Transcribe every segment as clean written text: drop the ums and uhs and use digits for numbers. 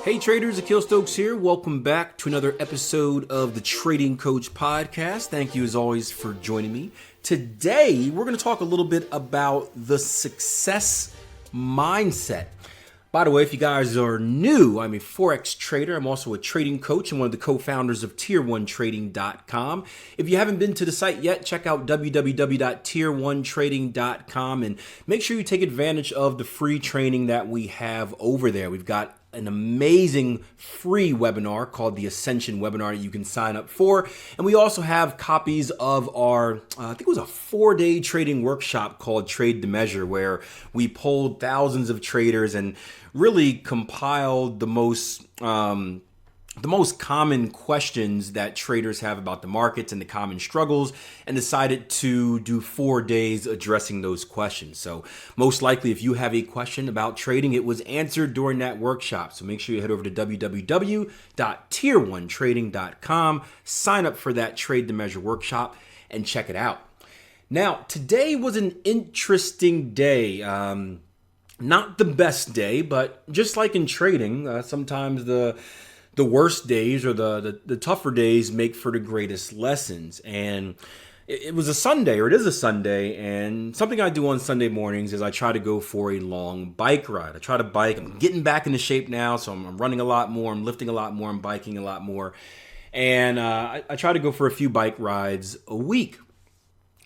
Hey traders, Akil Stokes here. Welcome back to another episode of the Trading Coach Podcast. Thank you as always for joining me. Today, we're going to talk a little bit about the success mindset. By the way, if you guys are new, I'm a Forex trader. I'm also a trading coach and one of the co-founders of tier1trading.com. If you haven't been to the site yet, check out www.tier1trading.com and make sure you take advantage of the free training that we have over there. We've got an amazing free webinar called the Ascension webinar that you can sign up for. And we also have copies of our, I think it was a 4-day trading workshop called Trade to Measure, where we polled thousands of traders and really compiled the most common questions that traders have about the markets and the common struggles, and decided to do 4 days addressing those questions. So most likely, if you have a question about trading, it was answered during that workshop. So make sure you head over to www.tier1trading.com, sign up for that Trade to Measure workshop, and check it out. Now, today was an interesting day. Not the best day, but just like in trading, sometimes the worst days or the tougher days make for the greatest lessons. And it was a Sunday, or it is a Sunday, and something I do on Sunday mornings is I try to go for a long bike ride. I try to bike. I'm getting back into shape now, so I'm running a lot more, I'm lifting a lot more, I'm biking a lot more. And I try to go for a few bike rides a week.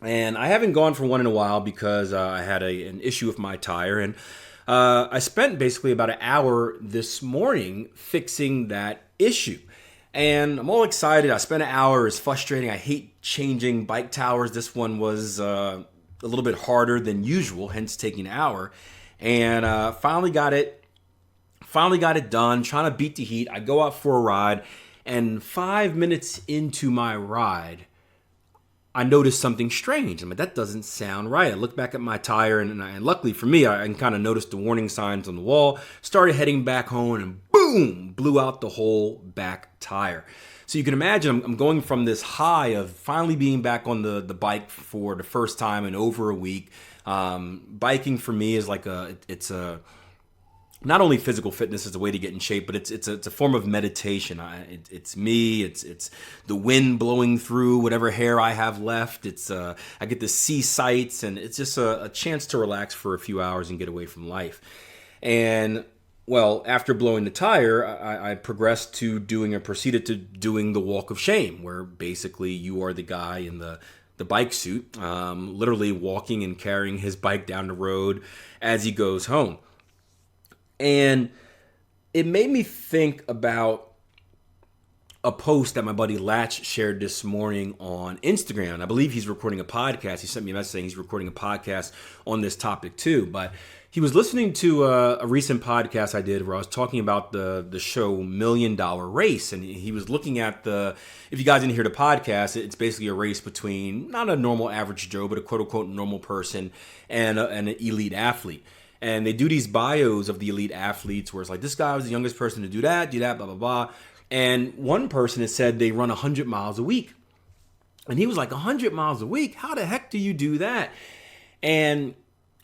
And I haven't gone for one in a while because I had an issue with my tire, and I spent basically about an hour this morning fixing that issue. And I'm all excited. I spent an hour. It's frustrating. I hate changing bike towers. This one was a little bit harder than usual, hence taking an hour. And finally got it done, trying to beat the heat. I go out for a ride, and 5 minutes into my ride, I noticed something strange. I'm like, that doesn't sound right. I looked back at my tire, and luckily for me, I kind of noticed the warning signs on the wall, started heading back home, and boom, blew out the whole back tire. So you can imagine I'm going from this high of finally being back on the bike for the first time in over a week. Biking for me is like it's not only physical fitness is a way to get in shape, but it's a form of meditation. It's me. It's the wind blowing through whatever hair I have left. I get to see sights, and it's just a chance to relax for a few hours and get away from life. And well, after blowing the tire, I proceeded to doing the walk of shame, where basically you are the guy in the bike suit, literally walking and carrying his bike down the road as he goes home. And it made me think about a post that my buddy Latch shared this morning on Instagram. I believe he's recording a podcast. He sent me a message saying he's recording a podcast on this topic too. But he was listening to a recent podcast I did where I was talking about the show $1 Million Race. And he was looking at if you guys didn't hear the podcast, it's basically a race between not a normal average Joe, but a quote unquote normal person and an elite athlete. And they do these bios of the elite athletes where it's like, this guy was the youngest person to do that, blah, blah, blah. And one person has said they run 100 miles a week. And he was like, 100 miles a week? How the heck do you do that? And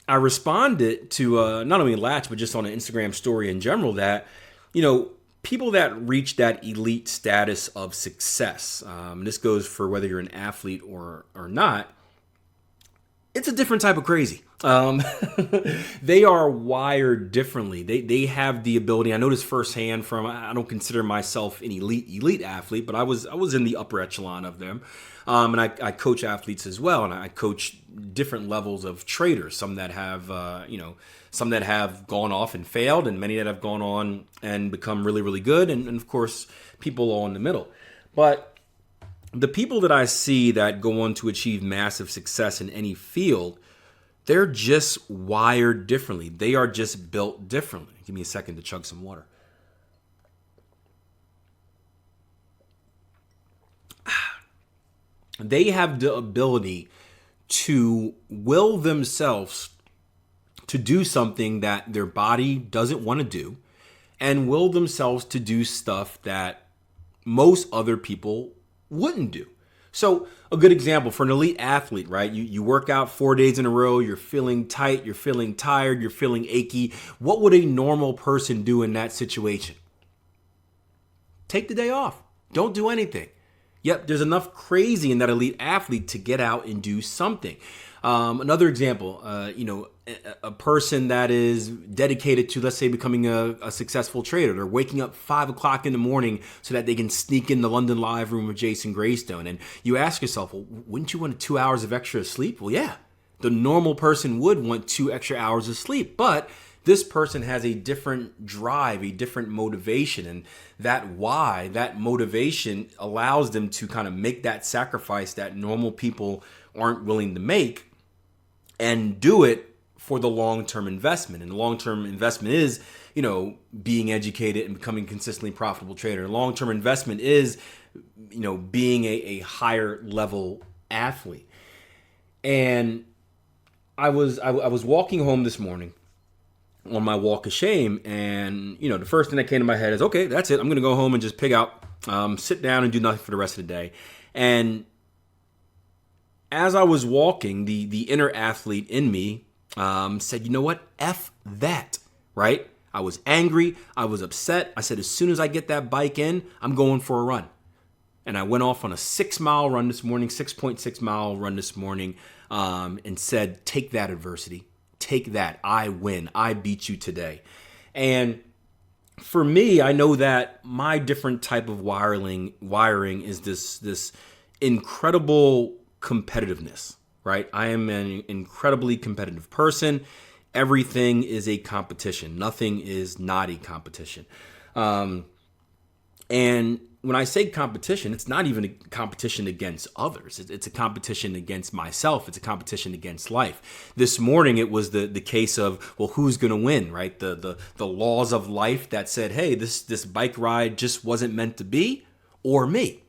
I responded to not only Latch, but just on an Instagram story in general that, people that reach that elite status of success, this goes for whether you're an athlete or not, it's a different type of crazy. They are wired differently. They have the ability. I know this firsthand from, I don't consider myself an elite athlete, but I was in the upper echelon of them. And I coach athletes as well. And I coach different levels of traders, some that have gone off and failed, and many that have gone on and become really, really good. And of course, people all in the middle. But the people that I see that go on to achieve massive success in any field, they're just wired differently. They are just built differently. Give me a second to chug some water. They have the ability to will themselves to do something that their body doesn't want to do, and will themselves to do stuff that most other people wouldn't do. So a good example for an elite athlete, right? You work out 4 days in a row, you're feeling tight, you're feeling tired, you're feeling achy. What would a normal person do in that situation? Take the day off. Don't do anything. Yep, there's enough crazy in that elite athlete to get out and do something. Another example, a person that is dedicated to, let's say, becoming a successful trader. They're waking up 5 o'clock in the morning so that they can sneak in the London Live room with Jason Greystone. And you ask yourself, well, wouldn't you want 2 hours of extra sleep? Well, yeah, the normal person would want 2 extra hours of sleep, but this person has a different drive, a different motivation, and that motivation allows them to kind of make that sacrifice that normal people aren't willing to make and do it for the long-term investment. And the long-term investment is, being educated and becoming a consistently profitable trader. The long-term investment is, being a higher level athlete. And I was walking home this morning on my walk of shame, and the first thing that came to my head is, okay, that's it. I'm gonna go home and just pig out, sit down and do nothing for the rest of the day. And as I was walking, the inner athlete in me said, you know what? F that, right? I was angry. I was upset. I said, as soon as I get that bike in, I'm going for a run. And I went off on a 6-mile run this morning, 6.6-mile run this morning, and said, take that adversity. Take that. I win. I beat you today. And for me, I know that my different type of wiring is this incredible competitiveness, right? I am an incredibly competitive person. Everything is a competition. Nothing is not a competition. And when I say competition, it's not even a competition against others. It's a competition against myself. It's a competition against life. This morning, it was the case of, well, who's going to win, right? The laws of life that said, hey, this bike ride just wasn't meant to be, or me.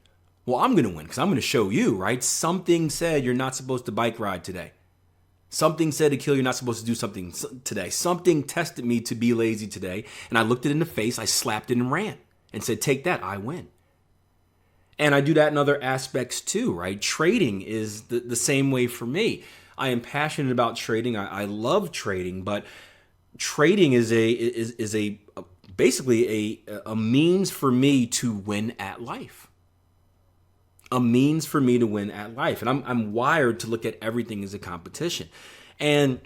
Well, I'm going to win because I'm going to show you, right? Something said you're not supposed to bike ride today. Something said, Akil, you're not supposed to do something today. Something tested me to be lazy today, and I looked it in the face, I slapped it and ran and said, take that, I win. And I do that in other aspects too, right? Trading is the same way for me. I am passionate about trading. I love trading, but trading is basically a means for me to win at life. A means for me to win at life. And I'm wired to look at everything as a competition. And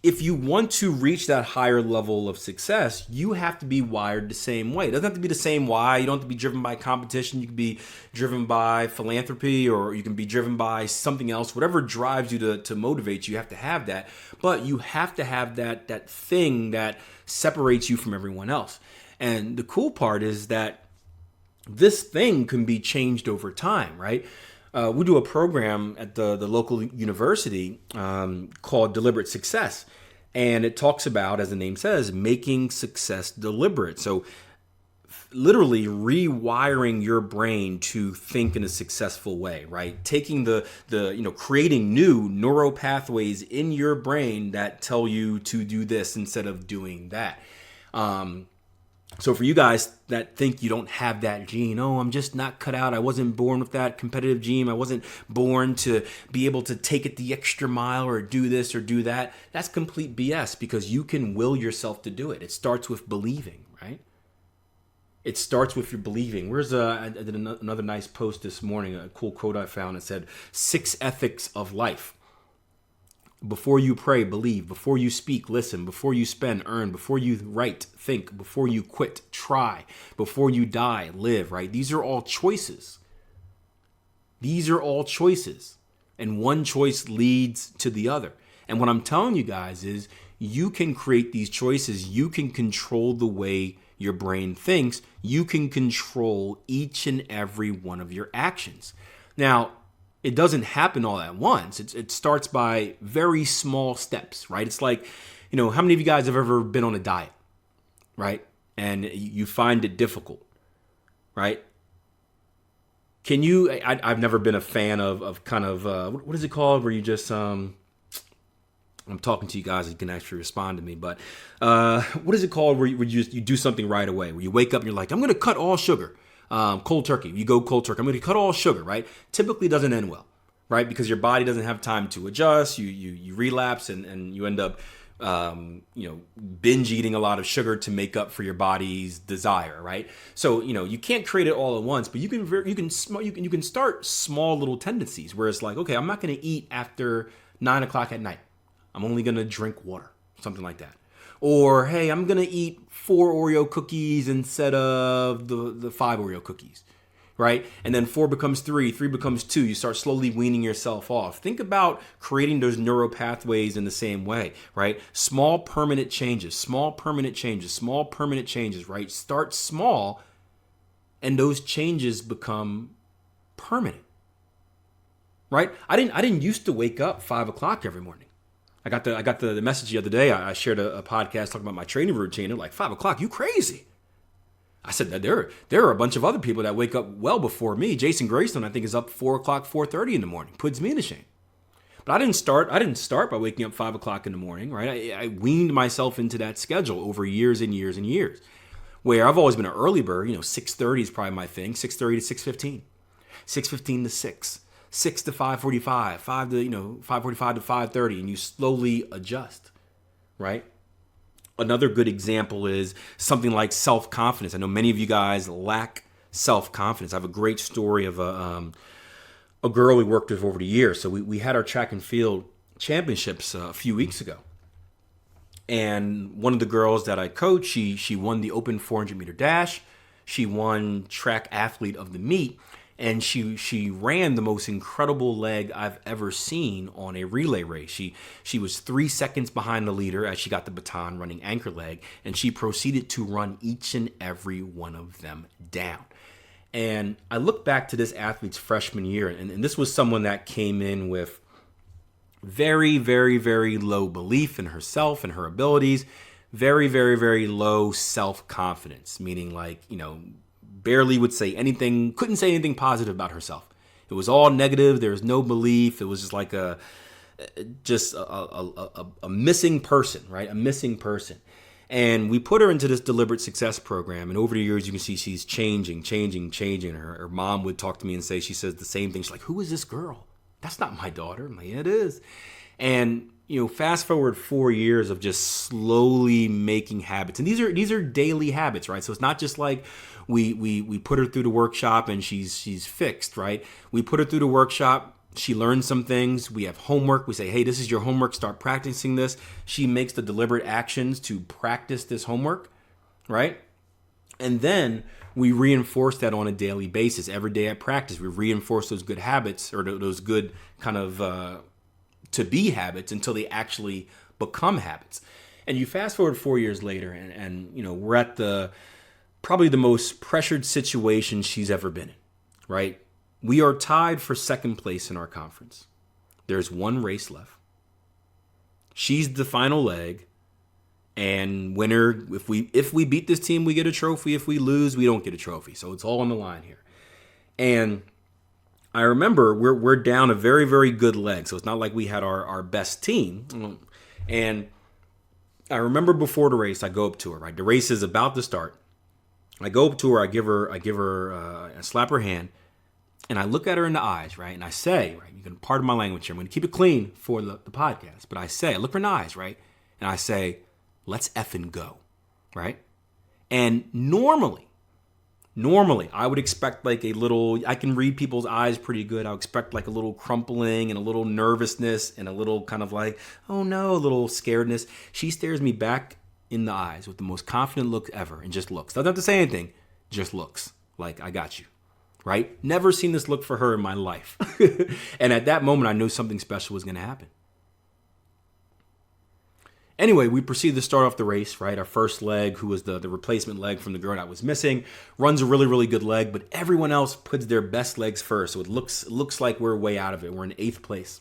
if you want to reach that higher level of success, you have to be wired the same way. It doesn't have to be the same why. You don't have to be driven by competition. You can be driven by philanthropy, or you can be driven by something else. Whatever drives you to motivate you, you have to have that. But you have to have that thing that separates you from everyone else. And the cool part is that this thing can be changed over time, right? We do a program at the local university called Deliberate Success. And it talks about, as the name says, making success deliberate. So literally rewiring your brain to think in a successful way, right? Taking creating new neural pathways in your brain that tell you to do this instead of doing that. So for you guys that think you don't have that gene, oh, I'm just not cut out. I wasn't born with that competitive gene. I wasn't born to be able to take it the extra mile or do this or do that. That's complete BS, because you can will yourself to do it. It starts with believing, right? It starts with your believing. I did another nice post this morning, a cool quote I found. It said, 6 ethics of life. Before you pray, believe. Before you speak, listen. Before you spend, earn. Before you write, think. Before you quit, try. Before you die, live, right? These are all choices. These are all choices. And one choice leads to the other. And what I'm telling you guys is you can create these choices. You can control the way your brain thinks. You can control each and every one of your actions. Now, it doesn't happen all at once. It starts by very small steps, right? It's like, how many of you guys have ever been on a diet, right? And you find it difficult, right? I've never been a fan of kind of, what is it called? Where you just, I'm talking to you guys, you can actually respond to me, but what is it called where you do something right away? Where you wake up and you're like, I'm going to cut all sugar. Cold turkey. You go cold turkey. I'm going to cut all sugar, right? Typically doesn't end well, right? Because your body doesn't have time to adjust. You relapse and you end up binge eating a lot of sugar to make up for your body's desire, right? So you can't create it all at once, but you can start small little tendencies where it's like, okay, I'm not going to eat after 9 o'clock at night. I'm only going to drink water, something like that. Or hey, I'm going to eat 4 Oreo cookies instead of the 5 Oreo cookies. Right? And then 4 becomes 3, 3 becomes 2. You start slowly weaning yourself off. Think about creating those neural pathways in the same way, right? Small permanent changes, right? Start small and those changes become permanent, right? I didn't used to wake up 5 o'clock every morning. I got the message the other day. I shared a podcast talking about my training routine. They're like, 5 o'clock, you crazy. I said that there are a bunch of other people that wake up well before me. Jason Greystone, I think, is up 4 o'clock, 4:30 in the morning. Puts me to shame. But I didn't start by waking up 5 o'clock in the morning, right? I weaned myself into that schedule over years and years and years. Where I've always been an early bird. 6:30 is probably my thing. 6:30 to 6:15, 6:15 to 6, 6 to 5:45, 5 to 5:45 to 5:30, and you slowly adjust, right? Another good example is something like self-confidence. I know many of you guys lack self-confidence. I have a great story of a girl we worked with over the years. So we had our track and field championships a few weeks ago. And one of the girls that I coach, she won the open 400-meter dash. She won track athlete of the meet. And she ran the most incredible leg I've ever seen on a relay race. She was 3 seconds behind the leader as she got the baton running anchor leg, and she proceeded to run each and every one of them down. And I look back to this athlete's freshman year, and this was someone that came in with very, very, very low belief in herself and her abilities, very, very, very low self-confidence, meaning barely would say anything, couldn't say anything positive about herself. It was all negative. There was no belief. It was just like a missing person, right? A missing person. And we put her into this deliberate success program. And over the years, you can see she's changing. Her mom would talk to me and say, she says the same thing. She's like, who is this girl? That's not my daughter. I'm like, yeah, it is. And fast forward 4 years of just slowly making habits. And these are daily habits, right? So it's not just like we put her through the workshop and she's fixed, right? We put her through the workshop. She learns some things. We have homework. We say, hey, this is your homework. Start practicing this. She makes the deliberate actions to practice this homework, right? And then we reinforce that on a daily basis. Every day at practice, we reinforce those good habits or those good kind of to be habits until they actually become habits. And you fast forward 4 years later and we're at probably the most pressured situation she's ever been in, right? We are tied for second place in our conference. There's one race left. She's the final leg, and winner, if we beat this team, we get a trophy. If we lose, we don't get a trophy. So it's all on the line here. And I remember we're down a very, very good leg. So it's not like we had our best team. And I remember before the race, I go up to her, right? The race is about to start. I go up to her, I give her, I slap her hand, and I look at her in the eyes, right? And I say, right, you can pardon my language here. I'm going to keep it clean for the podcast. But I look her in the eyes, right? And I say, let's effing go, right? And normally, I would expect like a little, I can read people's eyes pretty good. I would expect like a little crumpling and a little nervousness and a little kind of like, oh no, a little scaredness. She stares me back in the eyes with the most confident look ever and just looks. Doesn't have to say anything, just looks like, I got you, right? Never seen this look for her in my life. And at that moment, I knew something special was going to happen. Anyway, we proceed to start off the race, right? Our first leg, who was the replacement leg from the girl that was missing, runs a really, really good leg, but everyone else puts their best legs first. So it looks like we're way out of it. We're in 8th place.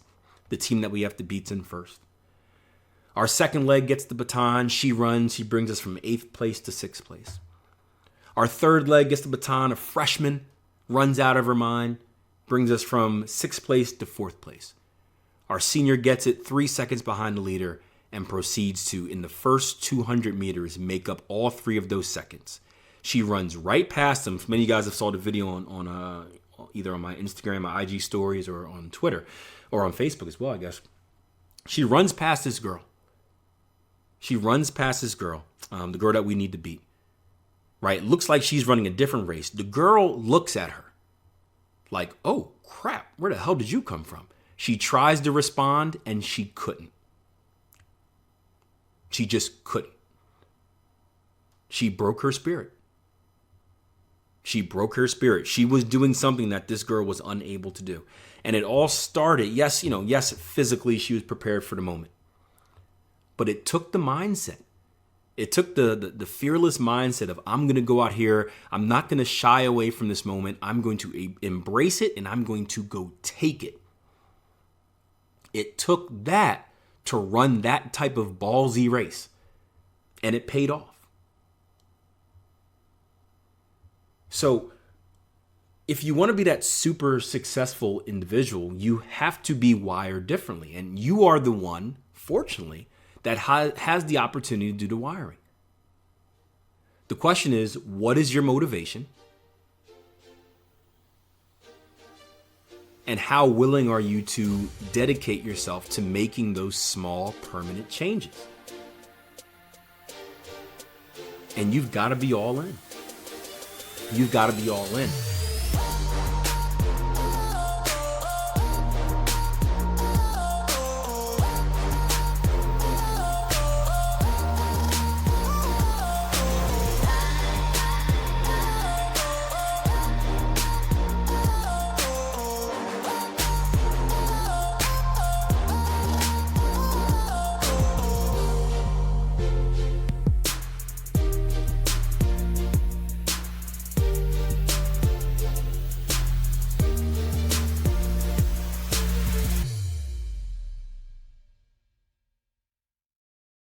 The team that we have to beat's in first. Our second leg gets the baton. She runs. She brings us from 8th place to 6th place. Our third leg gets the baton. A freshman runs out of her mind, brings us from 6th place to 4th place. Our senior gets it 3 seconds behind the leader and proceeds to, in the first 200 meters, make up all 3 of those seconds. She runs right past them. Many of you guys have saw the video either on my Instagram, my IG stories, or on Twitter, or on Facebook as well, I guess. She runs past this girl. The girl that we need to beat. Right? Looks like she's running a different race. The girl looks at her like, oh, crap, where the hell did you come from? She tries to respond, and she couldn't. She just couldn't. She broke her spirit. She was doing something that this girl was unable to do. And it all started, yes, physically she was prepared for the moment. But it took the mindset. It took the fearless mindset of, I'm going to go out here. I'm not going to shy away from this moment. I'm going to embrace it, and I'm going to go take it. It took that to run that type of ballsy race. And it paid off. So if you want to be that super successful individual, you have to be wired differently. And you are the one, fortunately, that has the opportunity to do the wiring. The question is, what is your motivation? And how willing are you to dedicate yourself to making those small, permanent changes? And you've got to be all in. You've got to be all in.